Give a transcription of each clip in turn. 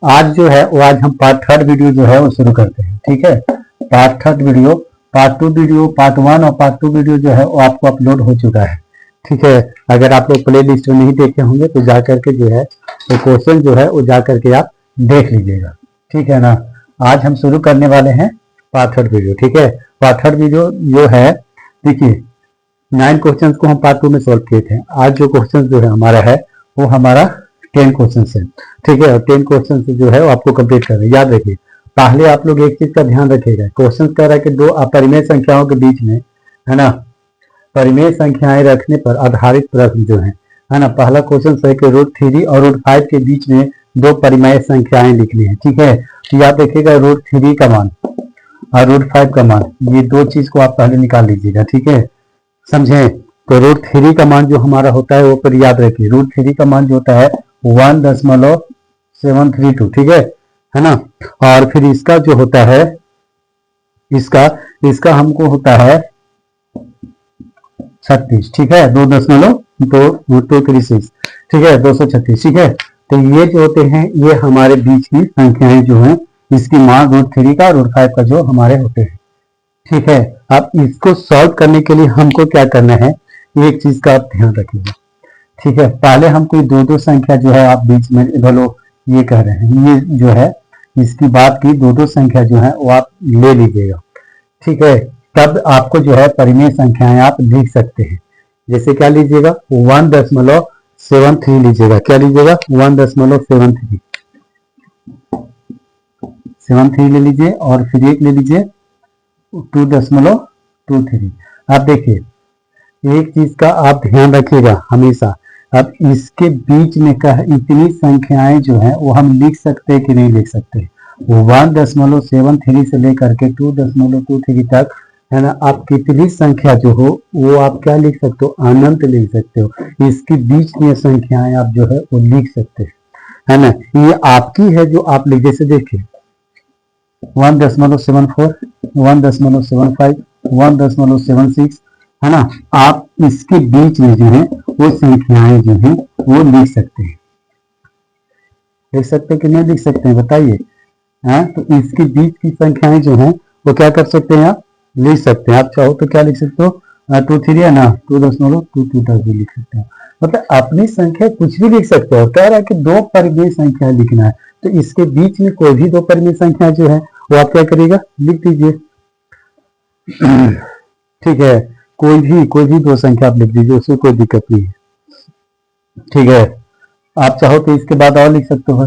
आज जो है वो आज हम पार्ट थर्ड वीडियो जो है वो शुरू करते हैं। ठीक है, part third video, part two video, part one और पार्ट टू वीडियो जो है वो आपको अपलोड हो चुका है। ठीक है, अगर आप लोग प्ले लिस्ट में नहीं देखे होंगे तो जा करके जो है वो क्वेश्चन जो है वो जा करके आप देख लीजिएगा। ठीक है ना, आज हम शुरू करने वाले हैं पार्ट थर्ड वीडियो। ठीक है, पार्ट थर्ड वीडियो जो है, देखिए 9 क्वेश्चन को हम पार्ट टू में सॉल्व किए थे। आज जो क्वेश्चन जो है हमारा है वो हमारा 10 क्वेश्चन है। ठीक है, और 10 क्वेश्चन जो है वो आपको कंप्लीट करना है। याद रखिए, पहले आप लोग एक चीज का ध्यान रखिएगा, क्वेश्चन कह रहा है कि दो अपरिमेय संख्याओं के बीच में, है ना, परिमेय संख्याएं रखने पर आधारित प्रश्न जो है ना। पहला क्वेश्चन है कि √3 और √5 के बीच में दो परिमेय संख्याएं लिखनी है। ठीक है, तो याद रखिएगा √3 का मान और √5 का मान, ये दो चीज को आप पहले निकाल लीजिएगा। ठीक है, समझे? तो √3 का मान जो हमारा होता है वो फिर याद रखिए, √3 का मान जो होता है 1.732। ठीक है ना। और फिर इसका जो होता है, इसका हमको होता है 36। ठीक है, 2.236। ठीक है, 236। ठीक है, तो ये जो होते हैं ये हमारे बीच की संख्याएं जो हैं, इसकी मान √3 का और √5 का जो हमारे होते हैं। ठीक है, अब इसको सॉल्व करने के लिए हमको क्या करना है, एक चीज का आप ध्यान रखिएगा। ठीक है, पहले हम कोई दो संख्या जो है आप बीच में बोलो, ये कह रहे हैं, ये जो है इसकी बात की दो संख्या जो है वो आप ले लीजिएगा। ठीक है, तब आपको जो है परिमेय संख्याएं आप लिख सकते हैं। जैसे क्या लीजिएगा, 1.73 लीजिएगा। क्या लीजिएगा, 1.73 ले लीजिए, और फिर एक ले लीजिए 2.23। अब देखिए एक चीज का आप ध्यान रखिएगा हमेशा, अब इसके बीच में का इतनी संख्याएं जो है वो हम लिख सकते हैं कि नहीं लिख सकते। 1.73 से लेकर के 2.23 तक, है ना, आप कितनी संख्या जो हो वो आप क्या लिख सकते हो, अनंत लिख सकते हो। इसके बीच में संख्याएं आप जो है वो लिख सकते हैं, है ना, ये आपकी है जो आप लिख। जैसे देखिए 1.74, 1.75, 1.76, है ना, आप इसके बीच में जो है वो संख्याएं जो है वो लिख सकते हैं। लिख सकते हैं कि नहीं लिख सकते हैं, बताइए। हाँ, तो इसके बीच की संख्याएं जो हैं वो क्या कर सकते हैं, आप लिख सकते हैं। आप चाहो तो क्या लिख सकते हो, 2.3 है ना, 2.22 तक भी लिख सकते हो। मतलब अपनी संख्या कुछ भी लिख सकते हो। कह रहा है कि दो परिमेय संख्या लिखना है, तो इसके बीच में कोई भी दो परिमेय संख्या जो है वो आप क्या करिएगा, लिख दीजिए। ठीक है, कोई भी दो संख्या आप लिख दीजिए, उसमें कोई दिक्कत नहीं है। ठीक है, आप चाहो तो इसके बाद और लिख सकते हो।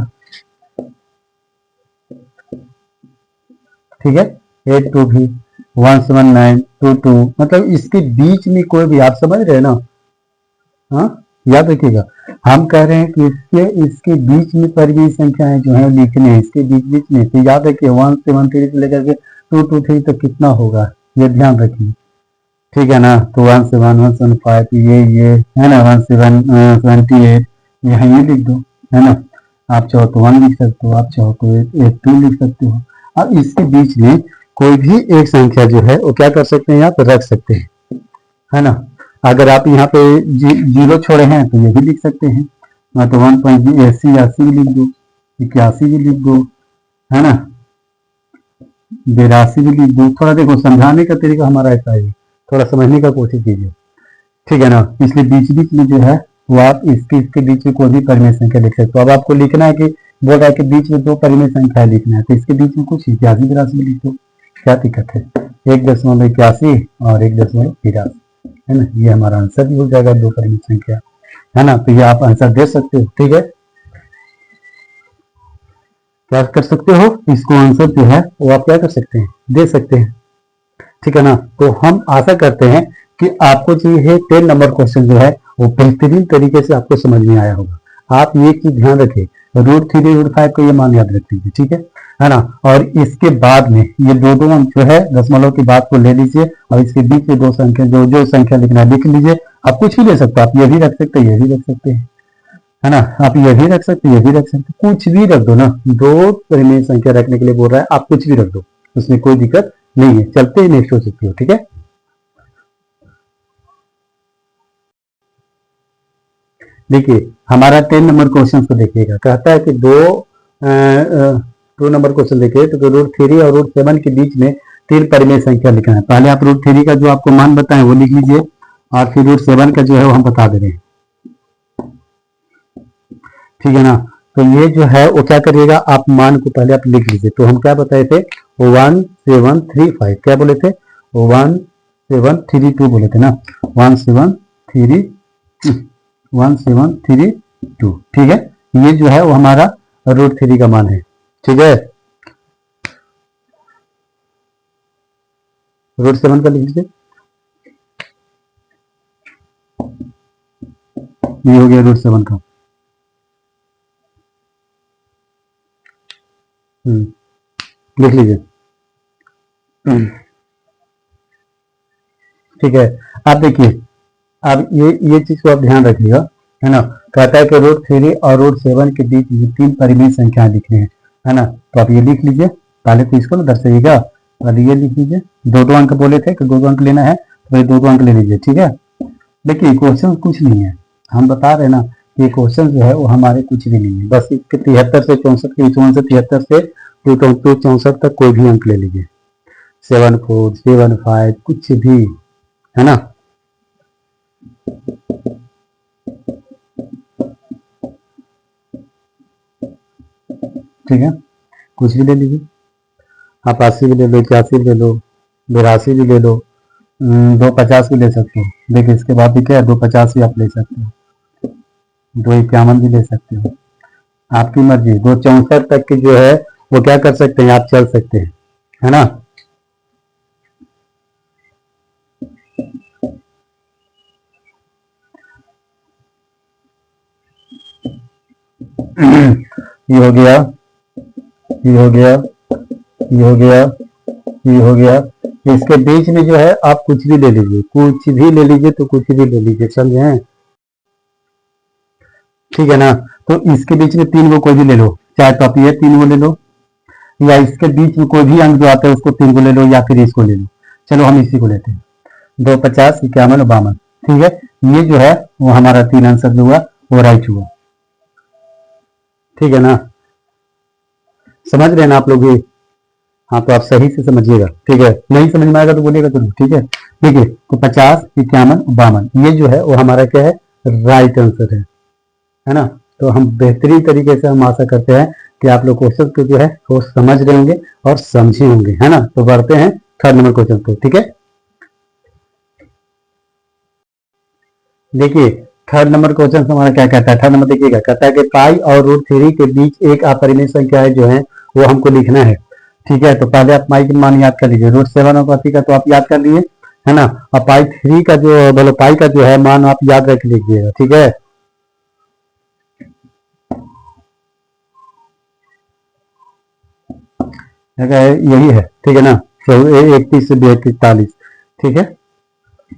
ठीक है, 82 भी, 17922, मतलब इसके बीच में कोई भी, आप समझ रहे हैं ना। हाँ, याद रखिएगा, हम कह रहे हैं कि इसके बीच में परिमेय संख्याएं जो है लिखने हैं, इसके बीच में। तो याद रखिए 173 से लेकर के 223 तक कितना होगा, ये ध्यान रखिए। ठीक है ना, तो 171, 175, ये है ना, 1778, ये लिख दो, है ना। आप चाहो तो 1 लिख सकते हो, आप चाहो तो 82 लिख सकते हो। अब इसके बीच में कोई भी एक संख्या जो है वो क्या कर सकते हैं, आप रख सकते हैं, है ना। अगर आप यहाँ पे जीरो छोड़े हैं तो ये भी लिख सकते हैं, तो 1.80 भी लिख दो, 81 भी लिख दो, है ना, 82 भी लिख दो। थोड़ा देखो समझाने का तरीका हमारा ऐसा है, थोड़ा समझने का कोशिश कीजिए। ठीक है ना, इसलिए बीच में जो है वो आप इसके बीच में कोई भी परिमेय संख्या लिख सकते हो। अब आपको लिखना है कि बोल रहा है कि बीच में दो परिमेय संख्या लिखना है, तो इसके बीच में कुछ 81 भी लिख दो, क्या दिक्कत है। 1.81 और 1.83, है ना, ये हमारा आंसर भी हो जाएगा, दो परिमेय संख्या, है ना। तो ये आप आंसर दे सकते हो। ठीक है, क्या कर सकते हो, इसको आंसर जो है वो आप क्या कर सकते हैं, दे सकते हैं। ठीक है ना, तो हम आशा करते हैं कि आपको जो ये 10 नंबर क्वेश्चन जो है वो बेहतरीन तरीके से आपको समझ में आया होगा। आप ये चीज ध्यान रखिए, √3 √5 को ये मान याद रख लीजिए। ठीक है ना, और इसके बाद में ये दो जो है दशमलव की बात को ले लीजिए, और इसके बीच में दो संख्या जो संख्या लिखना लिख लीजिए। आप कुछ भी ले सकते हो, आप ये भी रख सकते हैं, ये भी रख सकते हैं, है ना, आप ये भी रख सकते हैं, ये भी रख सकते हैं, कुछ भी रख दो ना। दो परिमेय संख्या रखने के लिए बोल रहा है, आप कुछ भी रख दो, उसमें कोई दिक्कत नहीं है। चलते ही नेक्स्ट हो सकती हो। ठीक है, देखिए हमारा 10 नंबर क्वेश्चन को देखिएगा, कहता है कि दो 2 नंबर क्वेश्चन देखिए, तो √3 और √7 के बीच में 3 परिमेय संख्या लिखना है। पहले आप √3 का जो आपको मान बताएं वो लिख लीजिए, और फिर √7 का जो है वो हम बता दे रहे हैं, ठीक है ना। तो ये जो है वो क्या करिएगा, आप मान को पहले आप लिख लीजिए। तो हम क्या बताए थे, 1735 क्या बोले थे, 1732 बोले थे ना, 1732, ठीक है। ये जो है वो हमारा √3 का मान है, ठीक है। √7 का लिख लीजिए, ये हो गया √7 का। लिख लीजिए, ठीक है। अब देखिए, अब ये चीज को आप ध्यान रखिएगा, है ना। कहता है कि √3 और √7 के बीच में 3 परिमेय संख्याएं लिखनी है ना। तो आप ये लिख लीजिए, पहले तो इसको ना दर्शाइएगा, पहले ये लिख लीजिए। 2-2 अंक बोले थे कि 2-2 अंक लेना है, तो ये 2-2 अंक ले लीजिए, ठीक है। देखिए क्वेश्चन कुछ नहीं है, हम बता रहे ना कि क्वेश्चन जो है वो हमारे कुछ भी नहीं है, बस इसके 73 से 64 के बीच से 73 से 264 तक कोई भी अंक ले लीजिए, 74, 75 कुछ भी, है ना। ठीक है, कुछ भी ले लीजिए, आप 80 भी ले लो, 81 भी ले लो, 82 भी ले लो, 250 भी ले सकते हो। देखिए इसके बाद भी क्या है, 250 भी आप ले सकते हो, 251 भी ले सकते हो, आपकी मर्जी। 264 तक की जो है वो क्या कर सकते हैं, आप चल सकते हैं, है ना। ये हो गया, ये हो गया, ये हो गया, ये हो गया। इसके बीच में जो है आप कुछ भी ले लीजिए, कुछ भी ले लीजिए, तो कुछ भी ले लीजिए, समझे, ठीक है ना। तो इसके बीच में 3 को कोई भी ले लो, चाहे तो आप ये 3 को ले लो, या इसके बीच में कोई भी अंक जो आता है उसको 3 को ले लो, या फिर इसको ले लो। चलो हम इसी को लेते हैं, 250, 51 और 52, ठीक है। ये जो है वो हमारा 3 आंसर जो हुआ वो राइट हुआ, ठीक है ना। समझ रहे हैं ना आप लोग भी, हाँ तो आप सही से समझिएगा, ठीक है। नहीं समझ में आएगा तो बोलिएगा जरूर, ठीक है। देखिए तो 50, 51, 52 ये जो है वो हमारा क्या है, राइट आंसर है ना। तो हम बेहतरीन तरीके से हम आशा करते हैं कि आप लोग क्वेश्चन को जो है वो समझ रहे होंगे और समझे होंगे, है ना। तो बढ़ते हैं 3rd नंबर क्वेश्चन पे, ठीक है। देखिए 3rd नंबर क्वेश्चन हमारा क्या कहता है, 3rd नंबर देखिएगा, कहता है कि पाई और √3 के बीच एक अपरिमेय संख्या है जो है वो हमको लिखना है, ठीक है। तो पहले आप पाई का मान याद कर लीजिए, √7 और पाई का तो आप याद कर लिए, है ना। और पाई 3 का जो बोलो पाई का जो है मान आप याद रख लीजिएगा, ठीक है। यही है, ठीक है ना। तो 31 से 42, ठीक है,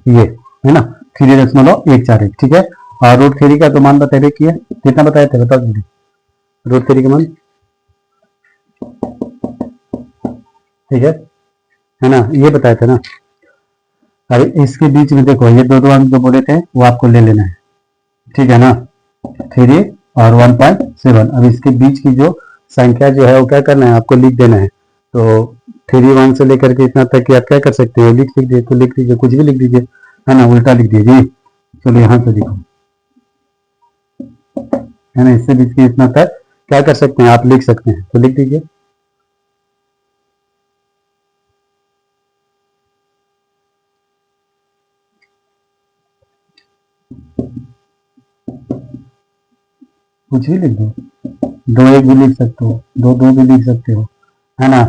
ये है ना, 3.141, ठीक है। और √3 का तो मान बताए किया, कितना बताए थे बता दीजिए, √3 का मान, ठीक है ना, ये बताए थे ना। अरे इसके बीच में देखो ये 2-2 अंक जो बोले थे वो आपको ले लेना है, ठीक है ना, 3 और 1.7। अब इसके बीच की जो संख्या जो है वो क्या करना है, आपको लिख देना है। तो 3 1 से लेकर के इतना तक कि आप क्या कर सकते हो, लिख दीजिए, तो लिख दीजिए, कुछ भी लिख दीजिए, है ना, उल्टा लिख दीजिए। चलो यहाँ से लिखो, है ना, इससे बीच की इतना तक क्या कर सकते हैं, आप लिख सकते हैं, तो लिख दीजिए। कुछ भी लिख दो, 2-1 भी लिख सकते हो, 2-2 भी लिख सकते हो, है ना।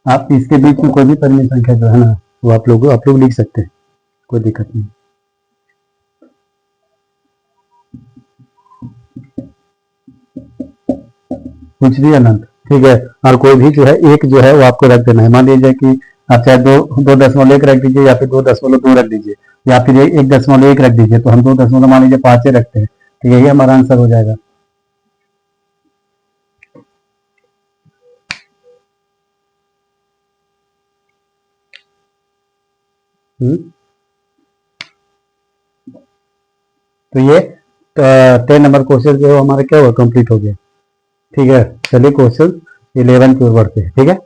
आप इसके बीच में कोई भी परिमेय संख्या जो है ना वो आप लोग लिख सकते हैं, कोई दिक्कत नहीं। कुछ भी अनंत, ठीक है। और कोई भी जो है एक जो है वो आपको रख देना है, मान लीजिए कि आप चाहे 2.1 रख दीजिए, या फिर 2.2 रख दीजिए, या फिर 1.1 रख दीजिए। तो हम 2 मान लीजिए 5 रखते हैं, तो यही हमारा आंसर हो जाएगा। तो ये 10 नंबर क्वेश्चन जो हमारा क्या हुआ, कंप्लीट हो गया, ठीक है, चलिए क्वेश्चन 11 की ओर बढ़ते हैं। ठीक है,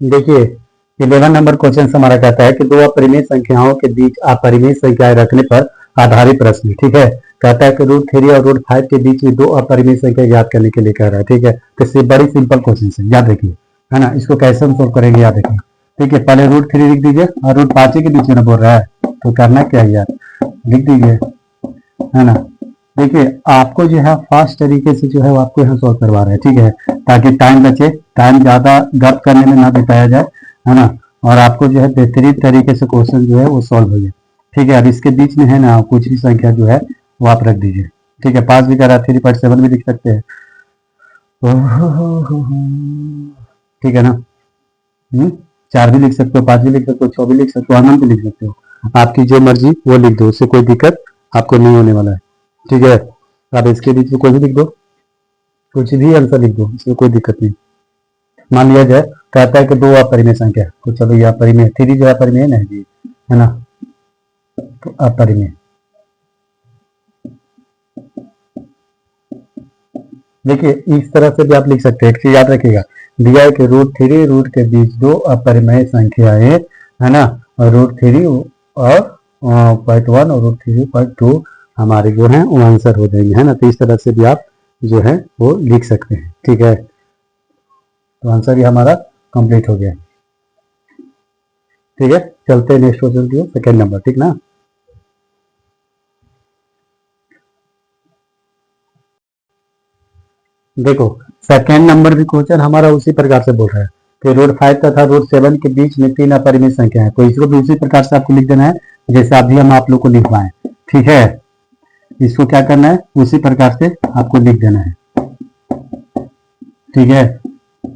देखिए 11 नंबर क्वेश्चन हमारा कहता है कि दो अपरिमेय संख्याओं के बीच अपरिमेय संख्याएं रखने पर आधारित प्रश्न। ठीक है, कहता है कि √3 और √5 के बीच में दो अपरिमेय संख्या याद करने के लिए कह रहा है। ठीक है, तो बड़ी सिंपल क्वेश्चन है, याद रखिए, है ना। इसको कैसे हम सोल्व करेंगे, याद रखिए। ठीक है, पहले √3 लिख दीजिए और √5 के बीच में बोल रहा है, तो करना क्या है यार, लिख दीजिए, है ना। देखिए आपको जो है फास्ट तरीके से जो है वो आपको यहाँ सॉल्व करवा रहा है। ठीक है, ताकि टाइम बचे, टाइम ज्यादा गप करने में ना बिताया जाए, है ना, और आपको जो है बेहतरीन तरीके से क्वेश्चन जो है वो सॉल्व हो जाए। ठीक है, अब इसके बीच में है ना कुछ भी संख्या जो है वो आप रख दीजिए। ठीक है, 5 भी करा, 3.7 भी लिख सकते हैं। ठीक है ना, 4 भी लिख सकते हो, 5 भी लिख सकते हो, 6 भी लिख सकते हो, 9 भी लिख सकते हो, आपकी जो मर्जी वो लिख दो, उससे कोई दिक्कत आपको नहीं होने वाला है। ठीक है, आप इसके बीच में कोई भी लिख दो, कुछ भी आंसर लिख दो, इसमें कोई दिक्कत नहीं। मान लिया जाए कहता है कि दो अपरिमेय संख्या, तो चलो ये अपरिमेय, 3 जो अपरिमेय नहीं जी, है ना, तो अपरिमेय। देखिए इस तरह से भी आप लिख सकते हैं। एक चीज याद रखिएगा, दिया है कि √3 रूट के बीच दो अपरिमेय संख्याएं, है ना, और √3 और .1 और √3.2 हमारे जो है वो आंसर हो जाएंगे, है ना। तो इस तरह से भी आप जो है वो लिख सकते हैं। ठीक है, तो आंसर ये हमारा कंप्लीट हो गया। ठीक है, चलते हैं नेक्स्ट क्वेश्चन की, सेकेंड नंबर। ठीक ना, देखो सेकेंड नंबर भी क्वेश्चन हमारा उसी प्रकार से बोल रहा है कि √5 तथा √7 के बीच में 3 अपरिमेय संख्या है, तो इसको भी उसी प्रकार से आपको लिख देना है जैसे अभी हम आप लोग को लिखवाएं। ठीक है, इसको क्या करना है, उसी प्रकार से आपको लिख देना है। ठीक है,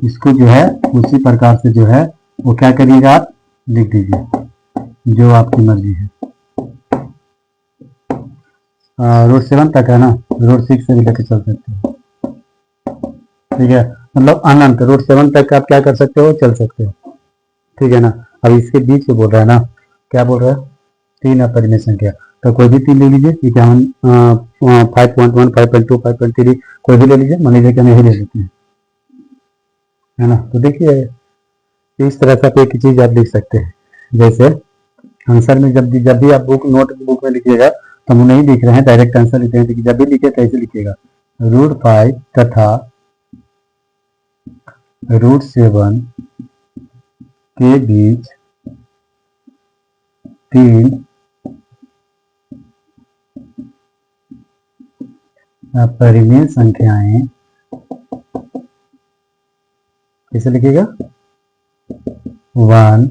इसको जो है उसी प्रकार से जो है वो क्या करिएगा, आप लिख दीजिए जो आपकी मर्जी है। √7 तक है ना, √6 से भी लेकर चल सकते हो। ठीक है, मतलब अनंत √7 तक आप क्या कर सकते हो, चल सकते हो। ठीक है ना, अब इसके बीच में बोल रहा है ना, क्या बोल रहा है, 3 अपरिमेय संख्या, तो कोई भी 3 ले लीजिए, 5.1, 5.2, 5.3 कोई भी ले लीजिए, मान लीजिए कि हम यही ले लेते हैं, है ना। तो देखिए इस तरह से आप एक ही चीज आप लिख सकते हैं, जैसे आंसर में जब भी आप नोटबुक में लिखिएगा तो हम नहीं लिख रहे हैं, डायरेक्ट आंसर लिख रहे हैं, जब भी लिखे कैसे लिखिएगा, √5 तथा √7 के बीच 3 अपरिमेय संख्याएं, कैसे लिखिएगा, 1,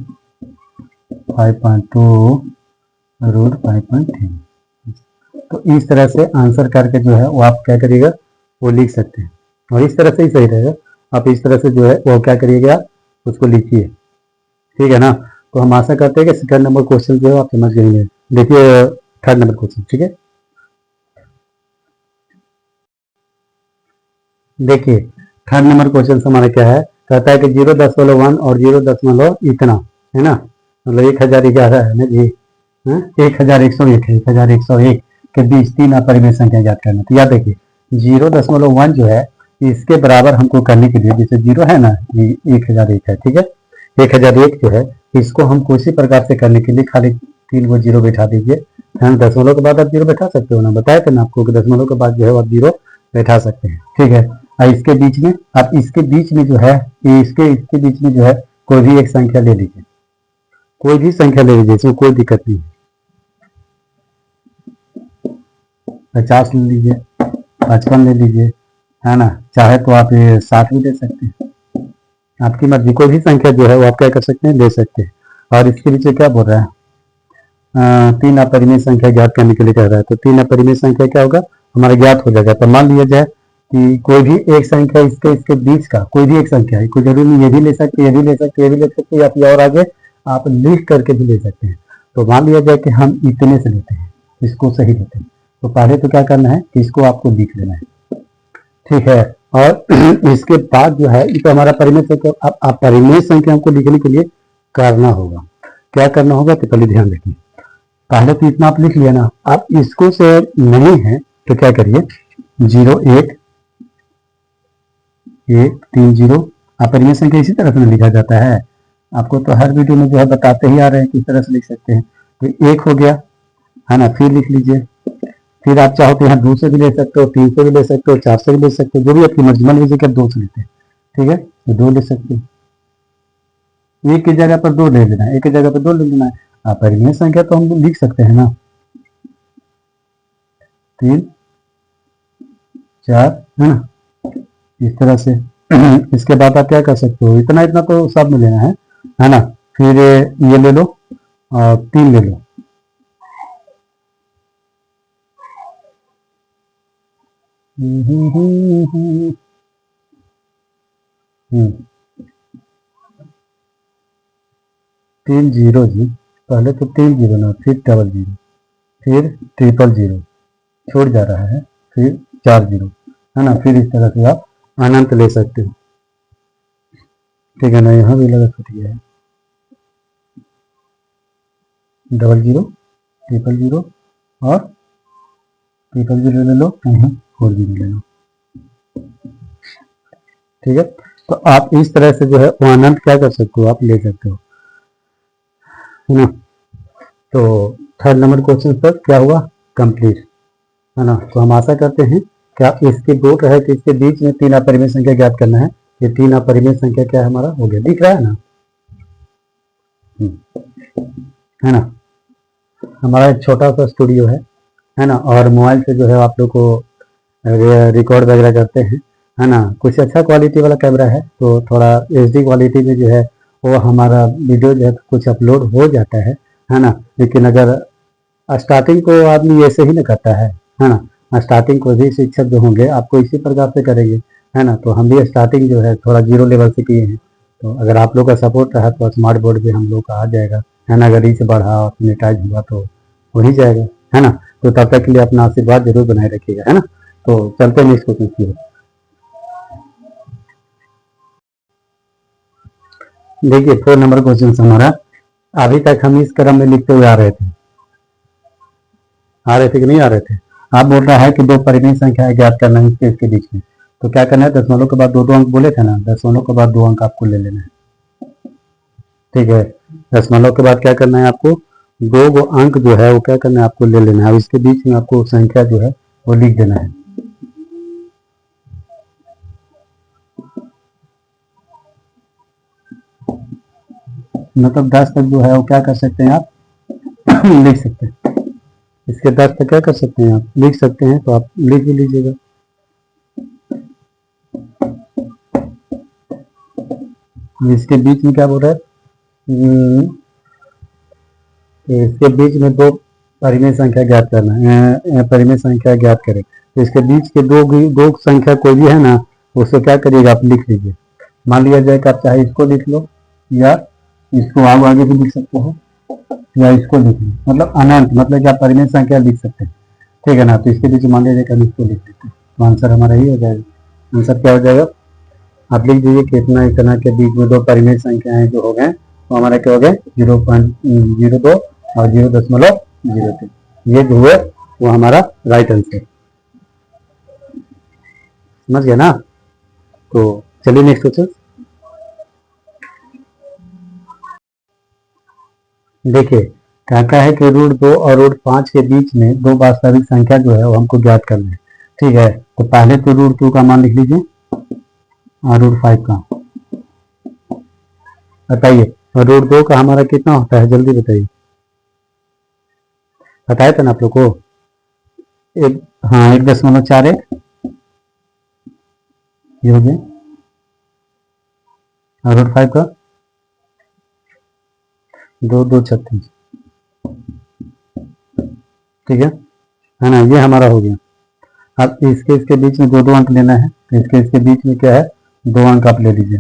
5.2, √5.3। तो इस तरह से आंसर करके जो है वो आप क्या करिएगा, वो लिख सकते हैं, और इस तरह से ही सही रहेगा। आप इस तरह से जो है वो क्या करिएगा, उसको लिखिए। ठीक है ना, तो हम आशा करते हैं कि सेकंड नंबर क्वेश्चन जो है आप समझ गए। देखिए थर्ड नंबर क्वेश्चन। ठीक है, देखिए थर्ड नंबर क्वेश्चन हमारा क्या है, कहता है कि 0.1 और 0. इतना, है ना, मतलब 1011 है ना जी, 1101 है, 1101 के बीच 3 अपरिमेय संख्या याद करना। तो याद देखिए 0.1 जो है इसके बराबर हमको करने के लिए, जैसे 0 है ना, ये 1001 है। ठीक है, 1001 जो है इसको हमको इसी प्रकार से करने के लिए खाली 3 को 0 बैठा दीजिए, है ना। दशमलव के बाद आप 0 बैठा सकते हो ना, बताया था ना आपको कि दशमलव के बाद जो है आप 0 बैठा सकते हैं। ठीक है, और इसके बीच में आप इसके बीच में जो है इसके बीच में जो है कोई भी एक संख्या ले लीजिए, कोई भी संख्या ले लीजिए, इसमें कोई दिक्कत नहीं है। 50 ले लीजिए, 55 ले लीजिए, है ना, चाहे तो आप 60 भी ले सकते हैं, आपकी मर्जी, कोई भी संख्या जो है वो आप क्या कर सकते हैं, ले सकते हैं। और इसके नीचे क्या बोल रहा है, 3 अपरिमेय संख्या ज्ञात करने के लिए कह रहा है, तो 3 अपरिमेय संख्या क्या होगा, हमारा ज्ञात हो जाएगा। तो मान लिया जाए कि कोई भी एक संख्या इसके बीच का कोई भी एक संख्या है, कोई जरूरी नहीं, ये भी ले सकते, ये भी ले सकते, ये भी ले सकते, या फिर और आगे आप लिख करके भी ले सकते हैं। तो मान लिया जाए कि हम इतने से लेते हैं, इसको सही लेते हैं, तो पहले तो क्या करना है, इसको आपको लिख लेना है। ठीक है, और इसके बाद जो है तो हमारा परिमेय संख्या, आप परिमेय संख्या को लिखने के लिए करना होगा, क्या करना होगा, तो पहले ध्यान रखिए, पहले तो इतना आप लिख लिया ना, आप इसको से नहीं है तो क्या करिए 0 1 1 3 0 अपरिमेय संख्या इसी तरह से लिखा जाता है। आपको तो हर वीडियो में जो है बताते ही आ रहे हैं किस तरह से लिख सकते हैं। तो 1 हो गया है ना, फिर लिख लीजिए। फिर आप चाहो तो यहाँ 2 से भी ले सकते हो, 3 से भी ले सकते हो, 4 से भी ले सकते हो, जो भी आपकी मर्जी। मान लीजिए कि आप 2 से लेते हैं, ठीक है, तो 2 ले सकते हो। एक की जगह पर 2 ले लेना है, एक की जगह पर 2 ले लेना है। अपरिमेय संख्या तो हम लिख सकते हैं ना, 3 4 है ना, इस तरह से। इसके बाद आप क्या कर सकते हो, इतना इतना तो सब में लेना है ना। फिर ये ले लो और 3 ले लो। तीन जीरो जी, पहले तो 3 जीरो ना, फिर डबल जीरो, फिर ट्रिपल जीरो, छोड़ जा रहा है, फिर 4 जीरो है ना। फिर इस तरह से आप अनंत ले सकते हो, ठीक है ना। यहाँ भी लगा छूट गया है, डबल जीरो, ट्रिपल जीरो और ट्रिपल जीरो ले लो, 4 जीरो ले लो, ठीक है। तो आप इस तरह से जो है वो अनंत क्या कर सकते हो, आप ले सकते हो, है ना। तो थर्ड नंबर क्वेश्चन पर क्या हुआ, कंप्लीट, है ना। तो हम आशा करते हैं कि आप इसके बोल रहे हैं कि इसके बीच में 3 अपरिमेय संख्या ज्ञात करना है। ये 3 अपरिमेय संख्या क्या है हमारा, हो गया, दिख रहा है ना, है ना। हमारा एक छोटा सा स्टूडियो है ना, और मोबाइल से जो है आप लोग को रिकॉर्ड वगैरह करते हैं, है ना। कुछ अच्छा क्वालिटी वाला कैमरा है तो थोड़ा HD क्वालिटी में जो है वो हमारा वीडियो जो है कुछ अपलोड हो जाता है ना। लेकिन अगर स्टार्टिंग को आदमी ऐसे ही ना करता है ना। स्टार्टिंग को भी शिक्षक जो होंगे आपको इसी प्रकार से करेंगे, है ना। तो हम भी स्टार्टिंग जो है थोड़ा 0 लेवल से किए हैं। तो अगर आप लोग का सपोर्ट रहा तो स्मार्ट बोर्ड पे हम लोग का आ जाएगा, है ना। अगर रीच बढ़ा और मोनेटाइज हुआ तो हो ही जाएगा, है ना। तो तब तक के लिए अपना आशीर्वाद जरूर बनाए रखिएगा, है ना। तो चलते हैं इसको की ओर। देखिए 4 नंबर क्वेश्चन हमारा, अभी तक हम इस क्रम में लिखते हुए आ रहे थे कि नहीं आ रहे थे। आप बोल रहा है कि 2 परिमेय संख्या ज्ञात करना है इसके बीच में। तो क्या करना है, दशमलव के बाद 2 अंक बोले थे ना, दशमलव के बाद 2 अंक आपको ले लेना है, ठीक है। दशमलव के बाद क्या करना है आपको, 2 अंक जो है वो क्या करना है आपको ले लेना है। इसके बीच में आपको संख्या जो है वो लिख देना है। मतलब 10 तक जो है वो क्या कर सकते हैं आप लिख सकते हैं। इसके 10 तक क्या कर सकते हैं आप लिख सकते हैं, तो आप लिख भी लीजिएगा। इसके बीच में क्या बोल रहा है, इसके बीच में 2 परिमेय संख्या ज्ञात करना है, परिमेय संख्या ज्ञात करें। तो इसके बीच के दो संख्या कोई भी है ना, उसको क्या करिएगा आप लिख लीजिए। मान लिया जाए कि आप चाहे इसको लिख लो या इसको आप आगे भी लिख सकते हो या इसको लिख लो, मतलब अनंत, मतलब कि आप परिमेय संख्या लिख सकते हैं, ठीक है ना। तो इसके बीच मान लिया जाए कि हम इसको लिख लेते हैं, तो आंसर हमारा ही हो जाएगा। आंसर क्या हो जाएगा, आप लिख दीजिए कि इतना इतना के बीच में 2 परिमेय संख्याएं जो हो गए तो हमारा क्या हो गए 0.02 और 0.03, ये जो हुए वो हमारा राइट आंसर, समझ गया ना। तो चलिए नेक्स्ट क्वेश्चन देखिए। क्या है कि √2 और √5 के बीच में 2 वास्तविक संख्या जो है वो हमको ज्ञात करना है, ठीक है। तो पहले तो √2 का मान लिख लीजिए और √5 का बताइए। और √2 का हमारा कितना होता है, जल्दी बताइए, बताया था ना आप लोग को, एक, हाँ 1.41 ये हो गया। और √5 का 2×2=36, ठीक है ना। ये हमारा हो गया। अब इसके बीच में 2 अंक लेना है, तो इसके बीच में क्या है 2 अंक आप ले लीजिए।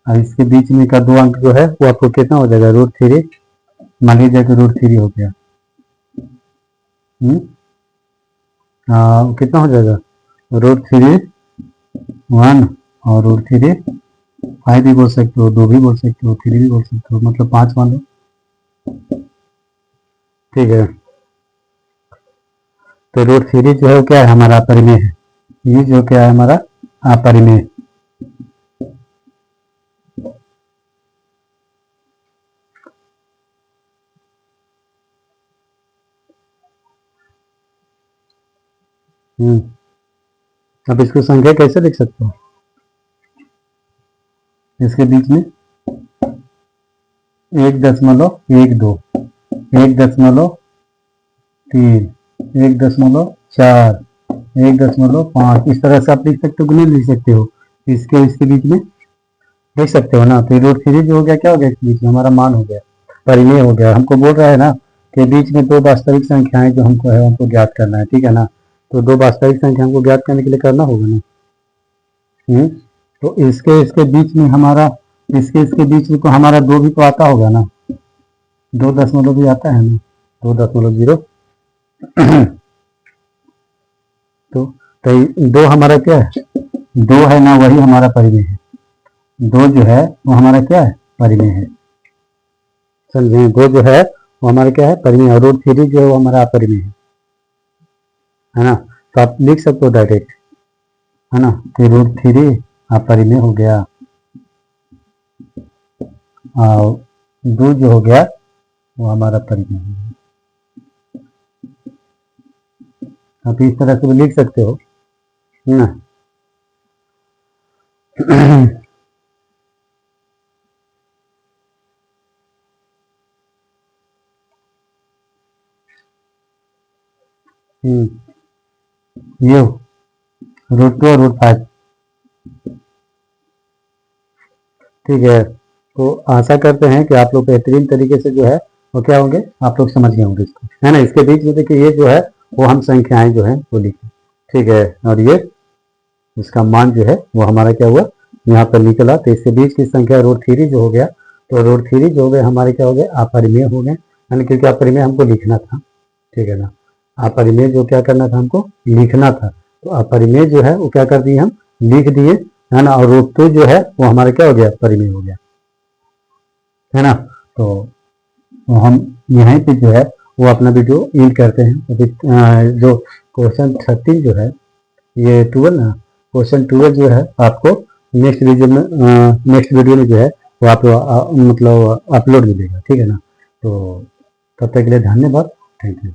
और इसके बीच में का 2 अंक जो है वो आपको कितना हो जाएगा, √3, मान लीजिए कि √3 हो गया। कितना हो जाएगा, √3 1 और √3 5 भी बोल सकते हो, 2 भी बोल सकते हो, 3 भी बोल सकते हो, मतलब 5 मान लो, ठीक है। तो रूट थ्री जो है वो क्या है हमारा अपरिमेय है, ये जो क्या है हमारा अपरिमेय। अब इसको संख्या कैसे लिख सकते हो, इसके बीच में 1.12, 1.3, 1.4, 1.5, इस तरह से आप लिख सकते हो कि नहीं लिख सकते हो, इसके बीच में लिख सकते हो ना। तो रूट थ्री जो हो गया क्या हो गया, इसके बीच में हमारा मान हो गया, परिमेय हो गया। हमको बोल रहा है ना कि बीच में दो वास्तविक संख्याएं जो हमको है हमको ज्ञात करना है, ठीक है ना। तो दो वास्तविक संख्या हमको ज्ञात करने के लिए करना होगा ना। तो इसके बीच में हमारा इसके बीच में तो हमारा 2 भी तो आता होगा ना, 2 भी आता है ना, 2.0। तो 2 हमारा क्या है, 2 है ना, वही हमारा परिमेय है। 2 जो है वो हमारा क्या है, परिमेय है, समझे। 2 जो है वो हमारा क्या है, परिमेय है। रूट थ्री जो है वो हमारा अपरिमेय है ना। तो आप लिख सकते हो डायरेक्ट, है ना, कि रूट थ्री अपरिमेय हो गया, और 2 जो हो गया वो हमारा परिमेय है। आप इस तरह से भी लिख सकते हो ना। ये रूट 2 और रूट 5, ठीक है। तो आशा करते हैं कि आप लोग बेहतरीन तरीके से जो है वो क्या होंगे, आप लोग समझ गए होंगे इसको, है ना। इसके बीच में देखिए ये जो है वो हम संख्याएं जो है वो लिखें, ठीक है। और ये इसका मान जो है वो हमारा क्या हुआ, यहाँ पर निकला। तो इसके बीच की संख्या रूट थ्री जो हो गया, तो रूट थ्री जो हो गए हमारे क्या हो गए, अपरिमेय हो गए, यानी क्योंकि अपरिमेय हमको लिखना था, ठीक है ना। अपरिमेय जो क्या करना था, हमको लिखना था। तो अपरिमेय जो है वो क्या कर दिए, हम लिख दिए, है ना। और रूट 2 जो है वो हमारा क्या हो गया, परिमेय हो गया, है ना। तो हम यहीं पे जो है वो अपना वीडियो एंड करते हैं। अभी जो क्वेश्चन 13 जो है, ये 12 ना, क्वेश्चन 12 जो है आपको नेक्स्ट वीडियो में जो है वो आप मतलब अपलोड मिलेगा, ठीक है ना। तो तब तक के लिए धन्यवाद, थैंक यू।